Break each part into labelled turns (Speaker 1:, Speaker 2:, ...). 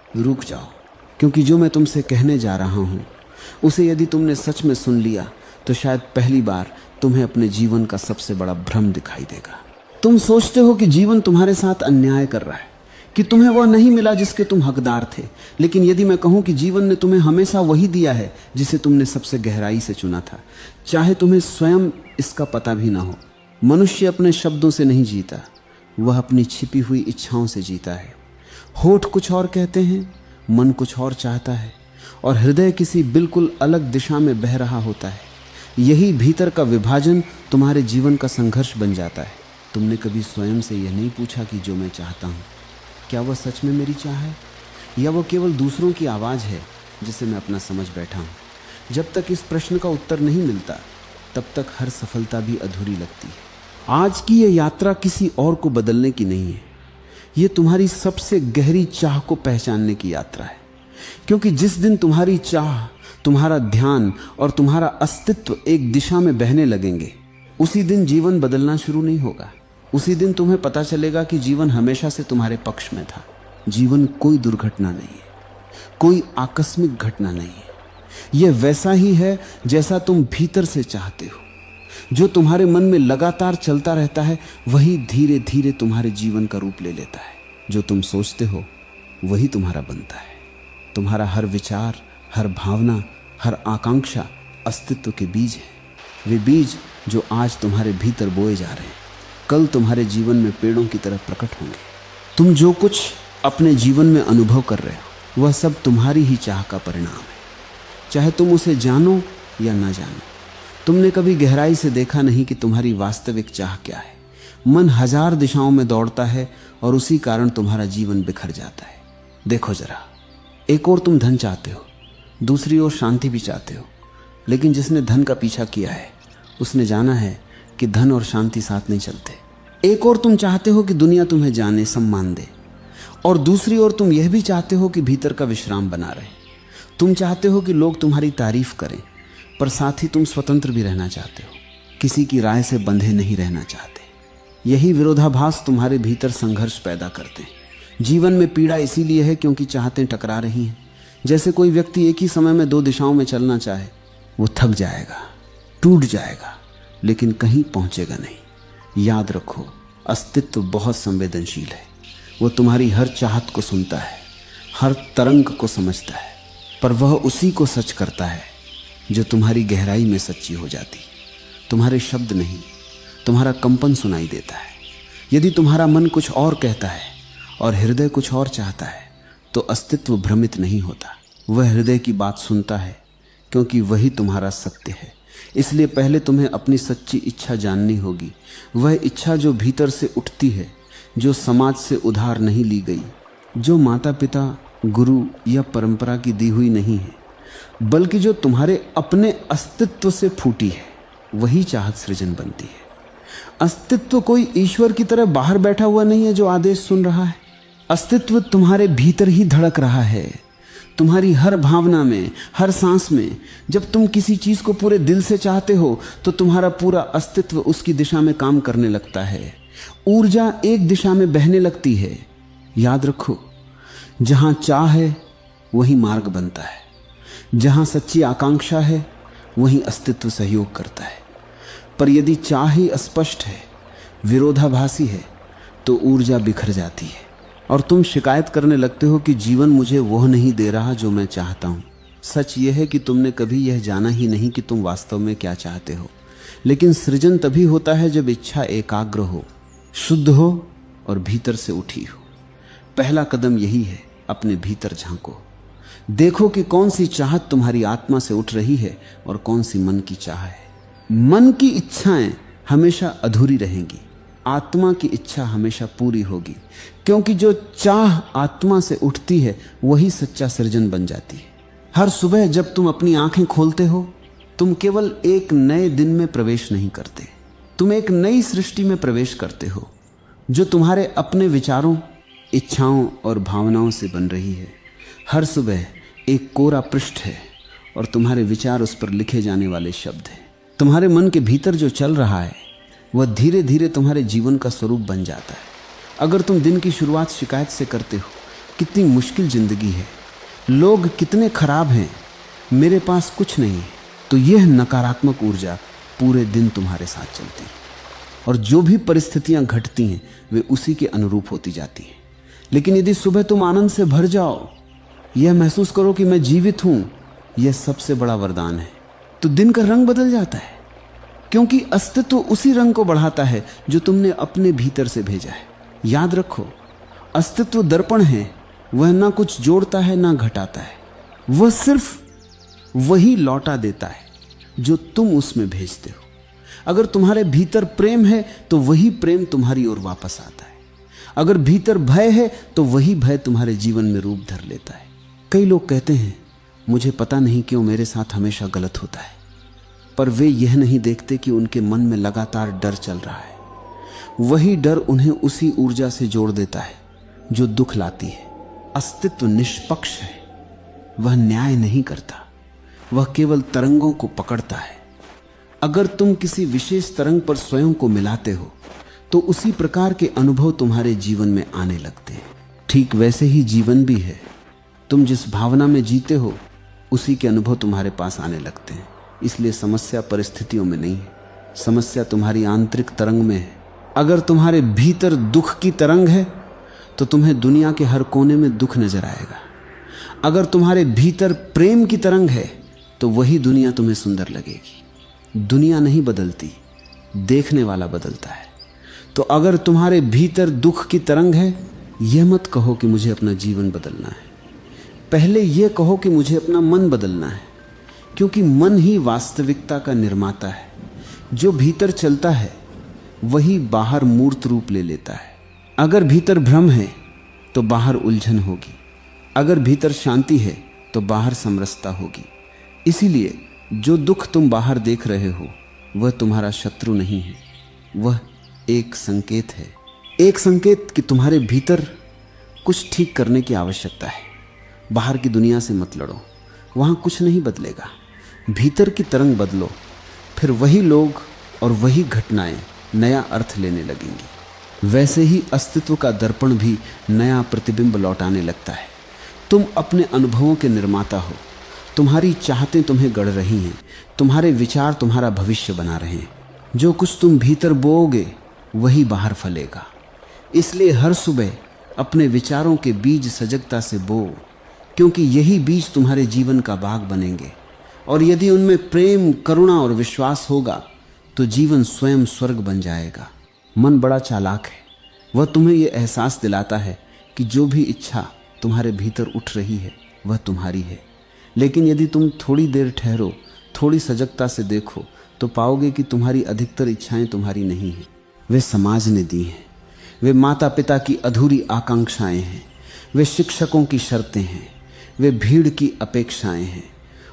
Speaker 1: रुक जाओ, क्योंकि जो मैं तुमसे कहने जा रहा हूं उसे यदि तुमने सच में सुन लिया तो शायद पहली बार तुम्हें अपने जीवन का सबसे बड़ा भ्रम दिखाई देगा। तुम सोचते हो कि जीवन तुम्हारे साथ अन्याय कर रहा है, कि तुम्हें वह नहीं मिला जिसके तुम हकदार थे। लेकिन यदि मैं कहूं कि जीवन ने तुम्हें हमेशा वही दिया है जिसे तुमने सबसे गहराई से चुना था, चाहे तुम्हें स्वयं इसका पता भी ना हो। मनुष्य अपने शब्दों से नहीं जीता, वह अपनी छिपी हुई इच्छाओं से जीता है। होठ कुछ और कहते हैं, मन कुछ और चाहता है, और हृदय किसी बिल्कुल अलग दिशा में बह रहा होता है। यही भीतर का विभाजन तुम्हारे जीवन का संघर्ष बन जाता है। तुमने कभी स्वयं से यह नहीं पूछा कि जो मैं चाहता हूं, क्या वह सच में मेरी चाह है, या वह केवल दूसरों की आवाज है जिसे मैं अपना समझ बैठा हूं? जब तक इस प्रश्न का उत्तर नहीं मिलता तब तक हर सफलता भी अधूरी लगती है। आज की यह यात्रा किसी और को बदलने की नहीं है, यह तुम्हारी सबसे गहरी चाह को पहचानने की यात्रा है। क्योंकि जिस दिन तुम्हारी चाह, तुम्हारा ध्यान और तुम्हारा अस्तित्व एक दिशा में बहने लगेंगे, उसी दिन जीवन बदलना शुरू नहीं होगा। उसी दिन तुम्हें पता चलेगा कि जीवन हमेशा से तुम्हारे पक्ष में था। जीवन कोई दुर्घटना नहीं है, कोई आकस्मिक घटना नहीं है। यह वैसा ही है जैसा तुम भीतर से चाहते हो। जो तुम्हारे मन में लगातार चलता रहता है वही धीरे धीरे तुम्हारे जीवन का रूप ले लेता है। जो तुम सोचते हो वही तुम्हारा बनता है। तुम्हारा हर विचार, हर भावना, हर आकांक्षा अस्तित्व के बीज है। वे बीज जो आज तुम्हारे भीतर बोए जा रहे हैं, कल तुम्हारे जीवन में पेड़ों की तरह प्रकट होंगे। तुम जो कुछ अपने जीवन में अनुभव कर रहे हो वह सब तुम्हारी ही चाह का परिणाम है, चाहे तुम उसे जानो या ना जानो। तुमने कभी गहराई से देखा नहीं कि तुम्हारी वास्तविक चाह क्या है। मन हजार दिशाओं में दौड़ता है और उसी कारण तुम्हारा जीवन बिखर जाता है। देखो जरा, एक ओर तुम धन चाहते हो, दूसरी ओर शांति भी चाहते हो। लेकिन जिसने धन का पीछा किया है उसने जाना है कि धन और शांति साथ नहीं चलते। एक ओर तुम चाहते हो कि दुनिया तुम्हें जाने, सम्मान दे, और दूसरी ओर तुम यह भी चाहते हो कि भीतर का विश्राम बना रहे। तुम चाहते हो कि लोग तुम्हारी तारीफ करें, पर साथ ही तुम स्वतंत्र भी रहना चाहते हो, किसी की राय से बंधे नहीं रहना चाहते। यही विरोधाभास तुम्हारे भीतर संघर्ष पैदा करते हैं। जीवन में पीड़ा इसीलिए है क्योंकि चाहतें टकरा रही हैं। जैसे कोई व्यक्ति एक ही समय में दो दिशाओं में चलना चाहे, वो थक जाएगा, टूट जाएगा, लेकिन कहीं पहुंचेगा नहीं। याद रखो, अस्तित्व बहुत संवेदनशील है। वो तुम्हारी हर चाहत को सुनता है, हर तरंग को समझता है, पर वह उसी को सच करता है जो तुम्हारी गहराई में सच्ची हो जाती। तुम्हारे शब्द नहीं, तुम्हारा कंपन सुनाई देता है। यदि तुम्हारा मन कुछ और कहता है और हृदय कुछ और चाहता है तो अस्तित्व भ्रमित नहीं होता। वह हृदय की बात सुनता है क्योंकि वही तुम्हारा सत्य है। इसलिए पहले तुम्हें अपनी सच्ची इच्छा जाननी होगी, वह इच्छा जो भीतर से उठती है, जो समाज से उधार नहीं ली गई, जो माता पिता, गुरु या परंपरा की दी हुई नहीं है, बल्कि जो तुम्हारे अपने अस्तित्व से फूटी है। वही चाहत सृजन बनती है। अस्तित्व कोई ईश्वर की तरह बाहर बैठा हुआ नहीं है जो आदेश सुन रहा है। अस्तित्व तुम्हारे भीतर ही धड़क रहा है, तुम्हारी हर भावना में, हर सांस में। जब तुम किसी चीज को पूरे दिल से चाहते हो तो तुम्हारा पूरा अस्तित्व उसकी दिशा में काम करने लगता है। ऊर्जा एक दिशा में बहने लगती है। याद रखो, जहां चाह है वही मार्ग बनता है, जहां सच्ची आकांक्षा है वहीं अस्तित्व सहयोग करता है। पर यदि चाह ही अस्पष्ट है, विरोधाभासी है, तो ऊर्जा बिखर जाती है और तुम शिकायत करने लगते हो कि जीवन मुझे वह नहीं दे रहा जो मैं चाहता हूं। सच यह है कि तुमने कभी यह जाना ही नहीं कि तुम वास्तव में क्या चाहते हो। लेकिन सृजन तभी होता है जब इच्छा एकाग्र हो, शुद्ध हो और भीतर से उठी हो। पहला कदम यही है, अपने भीतर झांको, देखो कि कौन सी चाहत तुम्हारी आत्मा से उठ रही है और कौन सी मन की चाह है। मन की इच्छाएं हमेशा अधूरी रहेंगी, आत्मा की इच्छा हमेशा पूरी होगी, क्योंकि जो चाह आत्मा से उठती है वही सच्चा सृजन बन जाती है। हर सुबह जब तुम अपनी आंखें खोलते हो, तुम केवल एक नए दिन में प्रवेश नहीं करते, तुम एक नई सृष्टि में प्रवेश करते हो जो तुम्हारे अपने विचारों, इच्छाओं और भावनाओं से बन रही है। हर सुबह एक कोरा पृष्ठ है और तुम्हारे विचार उस पर लिखे जाने वाले शब्द हैं। तुम्हारे मन के भीतर जो चल रहा है वह धीरे धीरे तुम्हारे जीवन का स्वरूप बन जाता है। अगर तुम दिन की शुरुआत शिकायत से करते हो कितनी मुश्किल जिंदगी है, लोग कितने खराब हैं, मेरे पास कुछ नहीं है। तो यह नकारात्मक ऊर्जा पूरे दिन तुम्हारे साथ चलती है और जो भी परिस्थितियां घटती हैं वे उसी के अनुरूप होती जाती हैं। लेकिन यदि सुबह तुम आनंद से भर जाओ, यह महसूस करो कि मैं जीवित हूं, यह सबसे बड़ा वरदान है, तो दिन का रंग बदल जाता है। क्योंकि अस्तित्व उसी रंग को बढ़ाता है जो तुमने अपने भीतर से भेजा है। याद रखो, अस्तित्व दर्पण है, वह ना कुछ जोड़ता है ना घटाता है, वह सिर्फ वही लौटा देता है जो तुम उसमें भेजते हो। अगर तुम्हारे भीतर प्रेम है तो वही प्रेम तुम्हारी ओर वापस आता है। अगर भीतर भय है तो वही भय तुम्हारे जीवन में रूप धर लेता है। कई लोग कहते हैं मुझे पता नहीं क्यों मेरे साथ हमेशा गलत होता है, पर वे यह नहीं देखते कि उनके मन में लगातार डर चल रहा है। वही डर उन्हें उसी ऊर्जा से जोड़ देता है जो दुख लाती है। अस्तित्व निष्पक्ष है, वह न्याय नहीं करता, वह केवल तरंगों को पकड़ता है। अगर तुम किसी विशेष तरंग पर स्वयं को मिलाते हो तो उसी प्रकार के अनुभव तुम्हारे जीवन में आने लगते हैं। ठीक वैसे ही जीवन भी है, तुम जिस भावना में जीते हो उसी के अनुभव तुम्हारे पास आने लगते हैं। इसलिए समस्या परिस्थितियों में नहीं है, समस्या तुम्हारी आंतरिक तरंग में है। अगर तुम्हारे भीतर दुख की तरंग है तो तुम्हें दुनिया के हर कोने में दुख नजर आएगा। अगर तुम्हारे भीतर प्रेम की तरंग है तो वही दुनिया तुम्हें सुंदर लगेगी। दुनिया नहीं बदलती, देखने वाला बदलता है। तो अगर तुम्हारे भीतर दुख की तरंग है, यह मत कहो कि मुझे अपना जीवन बदलना है, पहले यह कहो कि मुझे अपना मन बदलना है। क्योंकि मन ही वास्तविकता का निर्माता है। जो भीतर चलता है वही बाहर मूर्त रूप ले लेता है। अगर भीतर भ्रम है तो बाहर उलझन होगी, अगर भीतर शांति है तो बाहर समरसता होगी। इसीलिए जो दुख तुम बाहर देख रहे हो वह तुम्हारा शत्रु नहीं है, वह एक संकेत है। एक संकेत कि तुम्हारे भीतर कुछ ठीक करने की आवश्यकता है। बाहर की दुनिया से मत लड़ो, वहां कुछ नहीं बदलेगा। भीतर की तरंग बदलो, फिर वही लोग और वही घटनाएं नया अर्थ लेने लगेंगी। वैसे ही अस्तित्व का दर्पण भी नया प्रतिबिंब लौटाने लगता है। तुम अपने अनुभवों के निर्माता हो। तुम्हारी चाहतें तुम्हें गढ़ रही हैं, तुम्हारे विचार तुम्हारा भविष्य बना रहे हैं। जो कुछ तुम भीतर बोओगे वही बाहर फलेगा। इसलिए हर सुबह अपने विचारों के बीज सजगता से बो, क्योंकि यही बीज तुम्हारे जीवन का बाग बनेंगे। और यदि उनमें प्रेम, करुणा और विश्वास होगा तो जीवन स्वयं स्वर्ग बन जाएगा। मन बड़ा चालाक है, वह तुम्हें यह एहसास दिलाता है कि जो भी इच्छा तुम्हारे भीतर उठ रही है वह तुम्हारी है। लेकिन यदि तुम थोड़ी देर ठहरो, थोड़ी सजगता से देखो, तो पाओगे कि तुम्हारी अधिकतर इच्छाएं तुम्हारी नहीं हैं, वे समाज ने दी हैं। वे माता पिता की अधूरी आकांक्षाएं हैं, वे शिक्षकों की शर्तें हैं, वे भीड़ की अपेक्षाएं हैं,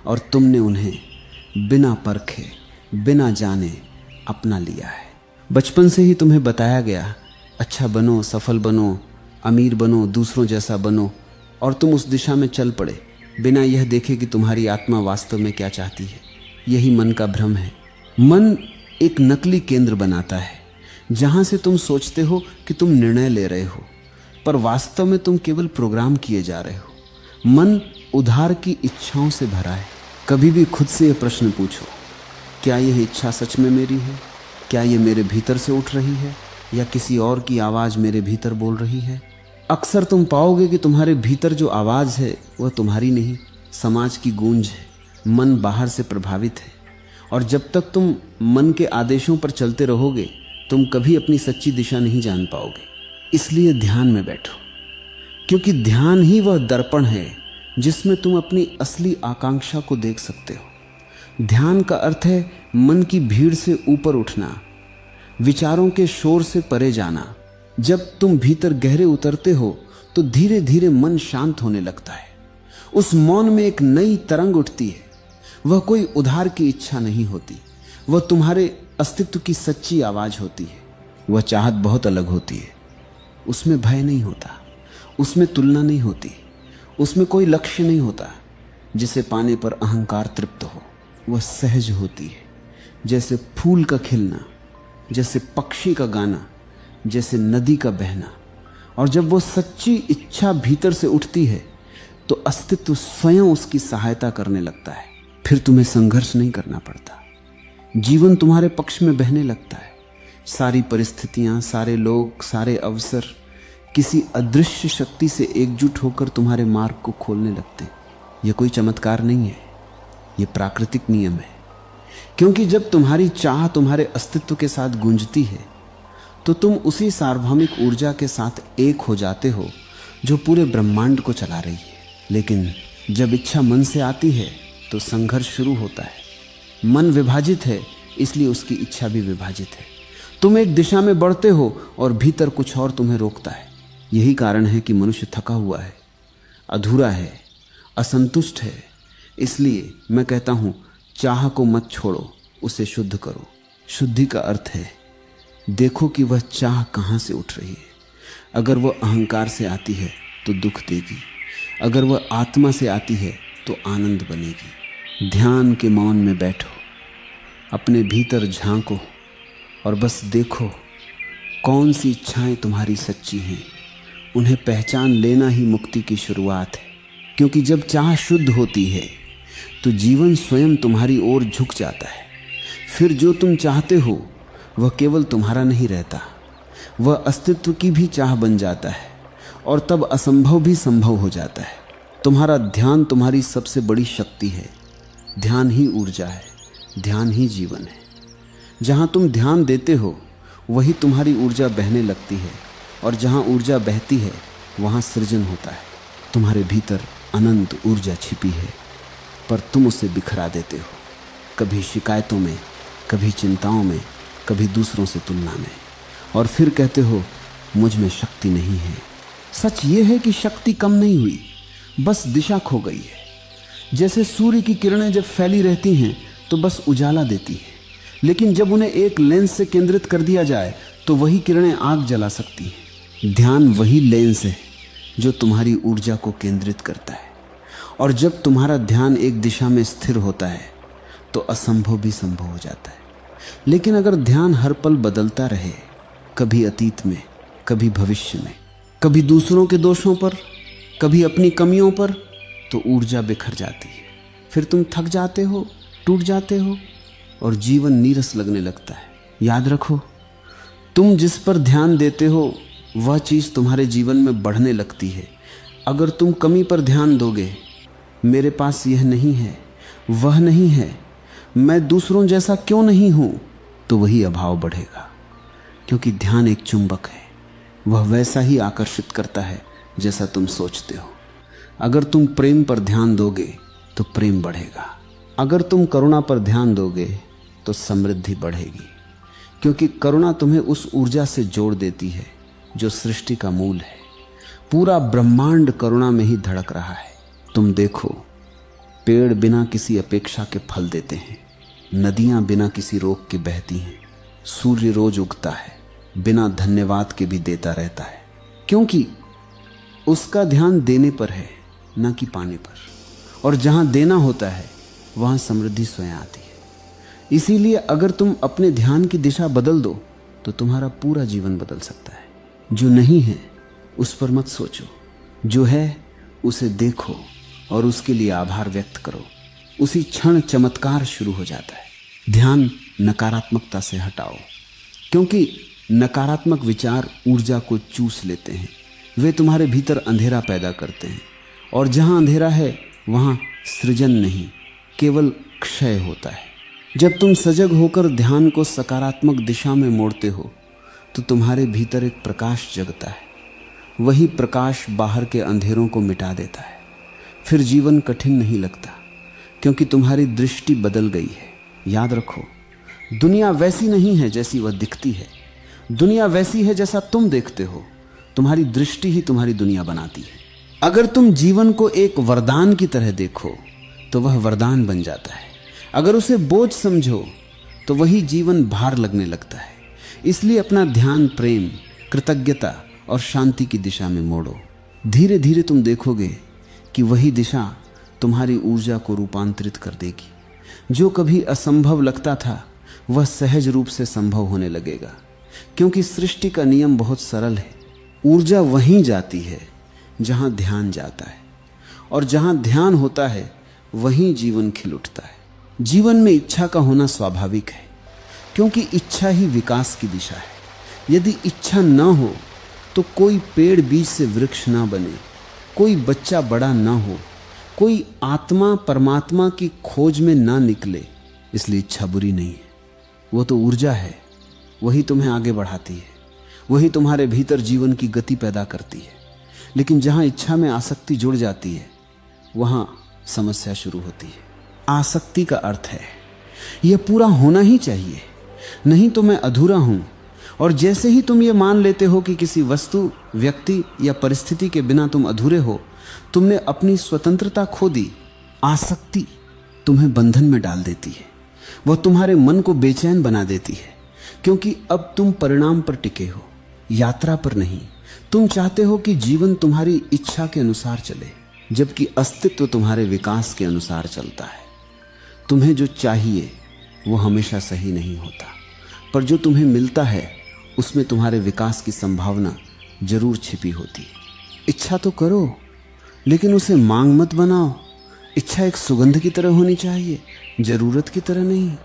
Speaker 1: और तुमने उन्हें बिना परखे, बिना जाने अपना लिया है। बचपन से ही तुम्हें बताया गया, अच्छा बनो, सफल बनो, अमीर बनो, दूसरों जैसा बनो, और तुम उस दिशा में चल पड़े बिना यह देखे कि तुम्हारी आत्मा वास्तव में क्या चाहती है। यही मन का भ्रम है। मन एक नकली केंद्र बनाता है जहां से तुम सोचते हो कि तुम निर्णय ले रहे हो, पर वास्तव में तुम केवल प्रोग्राम किए जा रहे हो। मन उधार की इच्छाओं से भरा है। कभी भी खुद से यह प्रश्न पूछो, क्या यह इच्छा सच में मेरी है? क्या यह मेरे भीतर से उठ रही है या किसी और की आवाज मेरे भीतर बोल रही है? अक्सर तुम पाओगे कि तुम्हारे भीतर जो आवाज है वह तुम्हारी नहीं, समाज की गूंज है। मन बाहर से प्रभावित है, और जब तक तुम मन के आदेशों पर चलते रहोगे तुम कभी अपनी सच्ची दिशा नहीं जान पाओगे। इसलिए ध्यान में बैठो, क्योंकि ध्यान ही वह दर्पण है जिसमें तुम अपनी असली आकांक्षा को देख सकते हो। ध्यान का अर्थ है मन की भीड़ से ऊपर उठना, विचारों के शोर से परे जाना। जब तुम भीतर गहरे उतरते हो तो धीरे धीरे मन शांत होने लगता है। उस मौन में एक नई तरंग उठती है। वह कोई उधार की इच्छा नहीं होती, वह तुम्हारे अस्तित्व की सच्ची आवाज होती है। वह चाहत बहुत अलग होती है। उसमें भय नहीं होता, उसमें तुलना नहीं होती, उसमें कोई लक्ष्य नहीं होता जिसे पाने पर अहंकार तृप्त हो। वह सहज होती है, जैसे फूल का खिलना, जैसे पक्षी का गाना, जैसे नदी का बहना। और जब वो सच्ची इच्छा भीतर से उठती है तो अस्तित्व स्वयं उसकी सहायता करने लगता है। फिर तुम्हें संघर्ष नहीं करना पड़ता, जीवन तुम्हारे पक्ष में बहने लगता है। सारी परिस्थितियां, सारे लोग, सारे अवसर किसी अदृश्य शक्ति से एकजुट होकर तुम्हारे मार्ग को खोलने लगते हैं। यह कोई चमत्कार नहीं है, यह प्राकृतिक नियम है। क्योंकि जब तुम्हारी चाह तुम्हारे अस्तित्व के साथ गूंजती है तो तुम उसी सार्वभौमिक ऊर्जा के साथ एक हो जाते हो जो पूरे ब्रह्मांड को चला रही है। लेकिन जब इच्छा मन से आती है तो संघर्ष शुरू होता है। मन विभाजित है, इसलिए उसकी इच्छा भी विभाजित है। तुम एक दिशा में बढ़ते हो और भीतर कुछ और तुम्हें रोकता है। यही कारण है कि मनुष्य थका हुआ है, अधूरा है, असंतुष्ट है। इसलिए मैं कहता हूं, चाह को मत छोड़ो, उसे शुद्ध करो। शुद्धि का अर्थ है देखो कि वह चाह कहां से उठ रही है। अगर वह अहंकार से आती है तो दुख देगी, अगर वह आत्मा से आती है तो आनंद बनेगी। ध्यान के मौन में बैठो, अपने भीतर झांको और बस देखो कौन सी इच्छाएं तुम्हारी सच्ची हैं। उन्हें पहचान लेना ही मुक्ति की शुरुआत है। क्योंकि जब चाह शुद्ध होती है तो जीवन स्वयं तुम्हारी ओर झुक जाता है। फिर जो तुम चाहते हो वह केवल तुम्हारा नहीं रहता, वह अस्तित्व की भी चाह बन जाता है और तब असंभव भी संभव हो जाता है। तुम्हारा ध्यान तुम्हारी सबसे बड़ी शक्ति है। ध्यान ही ऊर्जा है, ध्यान ही जीवन है। जहां तुम ध्यान देते हो वही तुम्हारी ऊर्जा बहने लगती है और जहां ऊर्जा बहती है वहां सृजन होता है। तुम्हारे भीतर अनंत ऊर्जा छिपी है, पर तुम उसे बिखरा देते हो, कभी शिकायतों में, कभी चिंताओं में, कभी दूसरों से तुलना में, और फिर कहते हो मुझ में शक्ति नहीं है। सच ये है कि शक्ति कम नहीं हुई, बस दिशा खो गई है। जैसे सूर्य की किरणें जब फैली रहती हैं तो बस उजाला देती हैं, लेकिन जब उन्हें एक लेंस से केंद्रित कर दिया जाए तो वही किरणें आग जला सकती हैं। ध्यान वही लेंस है जो तुम्हारी ऊर्जा को केंद्रित करता है, और जब तुम्हारा ध्यान एक दिशा में स्थिर होता है तो असंभव भी संभव हो जाता है। लेकिन अगर ध्यान हर पल बदलता रहे, कभी अतीत में, कभी भविष्य में, कभी दूसरों के दोषों पर, कभी अपनी कमियों पर, तो ऊर्जा बिखर जाती है। फिर तुम थक जाते हो, टूट जाते हो और जीवन नीरस लगने लगता है। याद रखो, तुम जिस पर ध्यान देते हो वह चीज तुम्हारे जीवन में बढ़ने लगती है। अगर तुम कमी पर ध्यान दोगे, मेरे पास यह नहीं है, वह नहीं है, मैं दूसरों जैसा क्यों नहीं हूं, तो वही अभाव बढ़ेगा। क्योंकि ध्यान एक चुंबक है, वह वैसा ही आकर्षित करता है जैसा तुम सोचते हो। अगर तुम प्रेम पर ध्यान दोगे तो प्रेम बढ़ेगा, अगर तुम करुणा पर ध्यान दोगे तो समृद्धि बढ़ेगी। क्योंकि करुणा तुम्हें उस ऊर्जा से जोड़ देती है जो सृष्टि का मूल है। पूरा ब्रह्मांड करुणा में ही धड़क रहा है। तुम देखो, पेड़ बिना किसी अपेक्षा के फल देते हैं, नदियां बिना किसी रोक के बहती हैं, सूर्य रोज उगता है, बिना धन्यवाद के भी देता रहता है, क्योंकि उसका ध्यान देने पर है, ना कि पाने पर। और जहां देना होता है वहां समृद्धि स्वयं आती है। इसीलिए अगर तुम अपने ध्यान की दिशा बदल दो तो तुम्हारा पूरा जीवन बदल सकता है। जो नहीं है उस पर मत सोचो, जो है उसे देखो और उसके लिए आभार व्यक्त करो। उसी क्षण चमत्कार शुरू हो जाता है। ध्यान नकारात्मकता से हटाओ, क्योंकि नकारात्मक विचार ऊर्जा को चूस लेते हैं। वे तुम्हारे भीतर अंधेरा पैदा करते हैं, और जहां अंधेरा है वहां सृजन नहीं, केवल क्षय होता है। जब तुम सजग होकर ध्यान को सकारात्मक दिशा में मोड़ते हो तो तुम्हारे भीतर एक प्रकाश जगता है। वही प्रकाश बाहर के अंधेरों को मिटा देता है। फिर जीवन कठिन नहीं लगता, क्योंकि तुम्हारी दृष्टि बदल गई है। याद रखो, दुनिया वैसी नहीं है जैसी वह दिखती है, दुनिया वैसी है जैसा तुम देखते हो। तुम्हारी दृष्टि ही तुम्हारी दुनिया बनाती है। अगर तुम जीवन को एक वरदान की तरह देखो तो वह वरदान बन जाता है। अगर उसे बोझ समझो तो वही जीवन भार लगने लगता है। इसलिए अपना ध्यान प्रेम, कृतज्ञता और शांति की दिशा में मोड़ो। धीरे धीरे तुम देखोगे कि वही दिशा तुम्हारी ऊर्जा को रूपांतरित कर देगी। जो कभी असंभव लगता था वह सहज रूप से संभव होने लगेगा, क्योंकि सृष्टि का नियम बहुत सरल है। ऊर्जा वहीं जाती है जहां ध्यान जाता है, और जहां ध्यान होता है वहीं जीवन खिल उठता है। जीवन में इच्छा का होना स्वाभाविक है, क्योंकि इच्छा ही विकास की दिशा है। यदि इच्छा न हो तो कोई पेड़ बीज से वृक्ष ना बने, कोई बच्चा बड़ा ना हो, कोई आत्मा परमात्मा की खोज में ना निकले। इसलिए इच्छा बुरी नहीं है, वो तो ऊर्जा है, वही तुम्हें आगे बढ़ाती है, वही तुम्हारे भीतर जीवन की गति पैदा करती है। लेकिन जहां इच्छा में आसक्ति जुड़ जाती है वहां समस्या शुरू होती है। आसक्ति का अर्थ है यह पूरा होना ही चाहिए, नहीं तो मैं अधूरा हूं। और जैसे ही तुम ये मान लेते हो कि किसी वस्तु, व्यक्ति या परिस्थिति के बिना तुम अधूरे हो, तुमने अपनी स्वतंत्रता खो दी। आसक्ति तुम्हें बंधन में डाल देती है, वह तुम्हारे मन को बेचैन बना देती है, क्योंकि अब तुम परिणाम पर टिके हो, यात्रा पर नहीं। तुम चाहते हो कि जीवन तुम्हारी इच्छा के अनुसार चले, जबकि अस्तित्व तुम्हारे विकास के अनुसार चलता है। तुम्हें जो चाहिए वो हमेशा सही नहीं होता, पर जो तुम्हें मिलता है उसमें तुम्हारे विकास की संभावना जरूर छिपी होती है। इच्छा तो करो, लेकिन उसे मांग मत बनाओ। इच्छा एक सुगंध की तरह होनी चाहिए, जरूरत की तरह नहीं।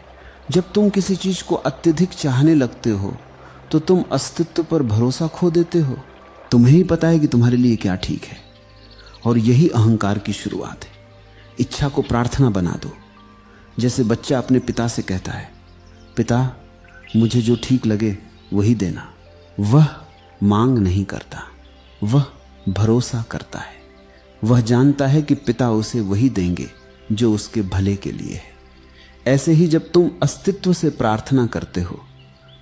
Speaker 1: जब तुम किसी चीज को अत्यधिक चाहने लगते हो तो तुम अस्तित्व पर भरोसा खो देते हो। तुम्हें ही पता है कि तुम्हारे लिए क्या ठीक है, और यही अहंकार की शुरुआत है। इच्छा को प्रार्थना बना दो। जैसे बच्चा अपने पिता से कहता है, पिता मुझे जो ठीक लगे वही देना। वह मांग नहीं करता, वह भरोसा करता है। वह जानता है कि पिता उसे वही देंगे जो उसके भले के लिए है। ऐसे ही जब तुम अस्तित्व से प्रार्थना करते हो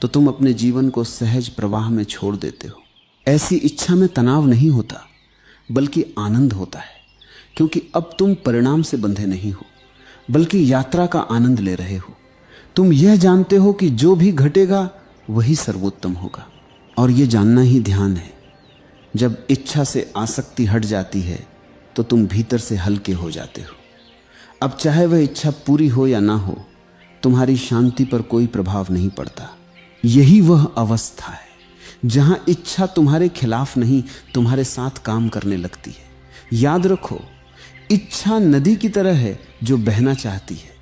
Speaker 1: तो तुम अपने जीवन को सहज प्रवाह में छोड़ देते हो। ऐसी इच्छा में तनाव नहीं होता, बल्कि आनंद होता है, क्योंकि अब तुम परिणाम से बंधे नहीं हो, बल्कि यात्रा का आनंद ले रहे हो। तुम यह जानते हो कि जो भी घटेगा वही सर्वोत्तम होगा, और यह जानना ही ध्यान है। जब इच्छा से आसक्ति हट जाती है तो तुम भीतर से हल्के हो जाते हो। अब चाहे वह इच्छा पूरी हो या ना हो, तुम्हारी शांति पर कोई प्रभाव नहीं पड़ता। यही वह अवस्था है जहां इच्छा तुम्हारे खिलाफ नहीं, तुम्हारे साथ काम करने लगती है। याद रखो, इच्छा नदी की तरह है जो बहना चाहती है,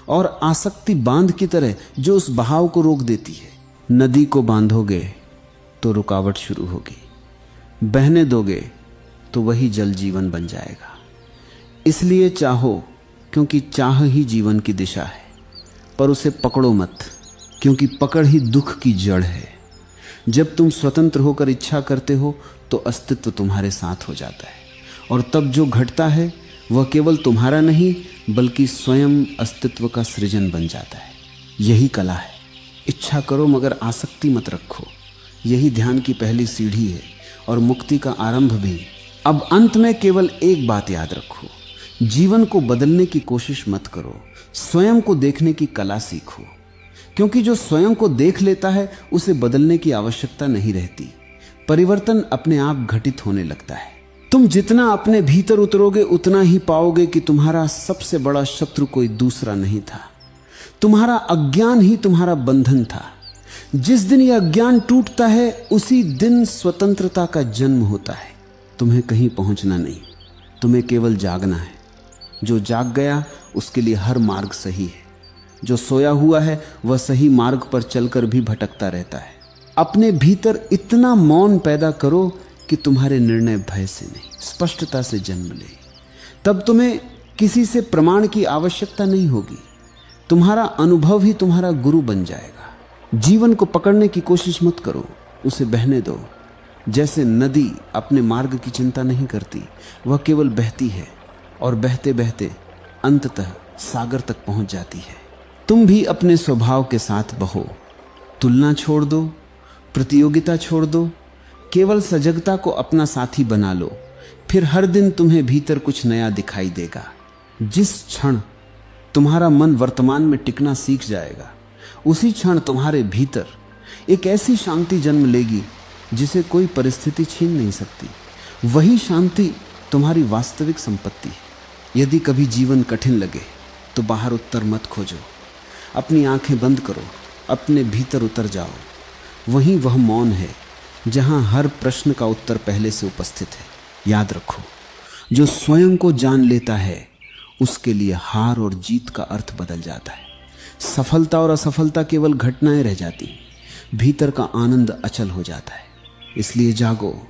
Speaker 1: और आसक्ति बांध की तरह जो उस बहाव को रोक देती है। नदी को बांधोगे तो रुकावट शुरू होगी, बहने दोगे तो वही जल जीवन बन जाएगा। इसलिए चाहो, क्योंकि चाह ही जीवन की दिशा है, पर उसे पकड़ो मत, क्योंकि पकड़ ही दुख की जड़ है। जब तुम स्वतंत्र होकर इच्छा करते हो तो अस्तित्व तुम्हारे साथ हो जाता है, और तब जो घटता है वह केवल तुम्हारा नहीं बल्कि स्वयं अस्तित्व का सृजन बन जाता है। यही कला है। इच्छा करो मगर आसक्ति मत रखो। यही ध्यान की पहली सीढ़ी है और मुक्ति का आरंभ भी। अब अंत में केवल एक बात याद रखो, जीवन को बदलने की कोशिश मत करो, स्वयं को देखने की कला सीखो। क्योंकि जो स्वयं को देख लेता है उसे बदलने की आवश्यकता नहीं रहती। परिवर्तन अपने आप घटित होने लगता है। तुम जितना अपने भीतर उतरोगे उतना ही पाओगे कि तुम्हारा सबसे बड़ा शत्रु कोई दूसरा नहीं था, तुम्हारा अज्ञान ही तुम्हारा बंधन था। जिस दिन यह अज्ञान टूटता है उसी दिन स्वतंत्रता का जन्म होता है। तुम्हें कहीं पहुंचना नहीं, तुम्हें केवल जागना है। जो जाग गया उसके लिए हर मार्ग सही है, जो सोया हुआ है वह सही मार्ग पर चलकर भी भटकता रहता है। अपने भीतर इतना मौन पैदा करो कि तुम्हारे निर्णय भय से नहीं, स्पष्टता से जन्म ले। तब तुम्हें किसी से प्रमाण की आवश्यकता नहीं होगी, तुम्हारा अनुभव ही तुम्हारा गुरु बन जाएगा। जीवन को पकड़ने की कोशिश मत करो, उसे बहने दो। जैसे नदी अपने मार्ग की चिंता नहीं करती, वह केवल बहती है और बहते बहते अंततः सागर तक पहुंच जाती है। तुम भी अपने स्वभाव के साथ बहो, तुलना छोड़ दो, प्रतियोगिता छोड़ दो, केवल सजगता को अपना साथी बना लो। फिर हर दिन तुम्हें भीतर कुछ नया दिखाई देगा। जिस क्षण तुम्हारा मन वर्तमान में टिकना सीख जाएगा, उसी क्षण तुम्हारे भीतर एक ऐसी शांति जन्म लेगी जिसे कोई परिस्थिति छीन नहीं सकती। वही शांति तुम्हारी वास्तविक संपत्ति है। यदि कभी जीवन कठिन लगे तो बाहर उत्तर मत खोजो, अपनी आंखें बंद करो, अपने भीतर उतर जाओ। वहीं वह मौन है जहां हर प्रश्न का उत्तर पहले से उपस्थित है। याद रखो, जो स्वयं को जान लेता है उसके लिए हार और जीत का अर्थ बदल जाता है। सफलता और असफलता केवल घटनाएं रह जाती, भीतर का आनंद अचल हो जाता है। इसलिए जागो,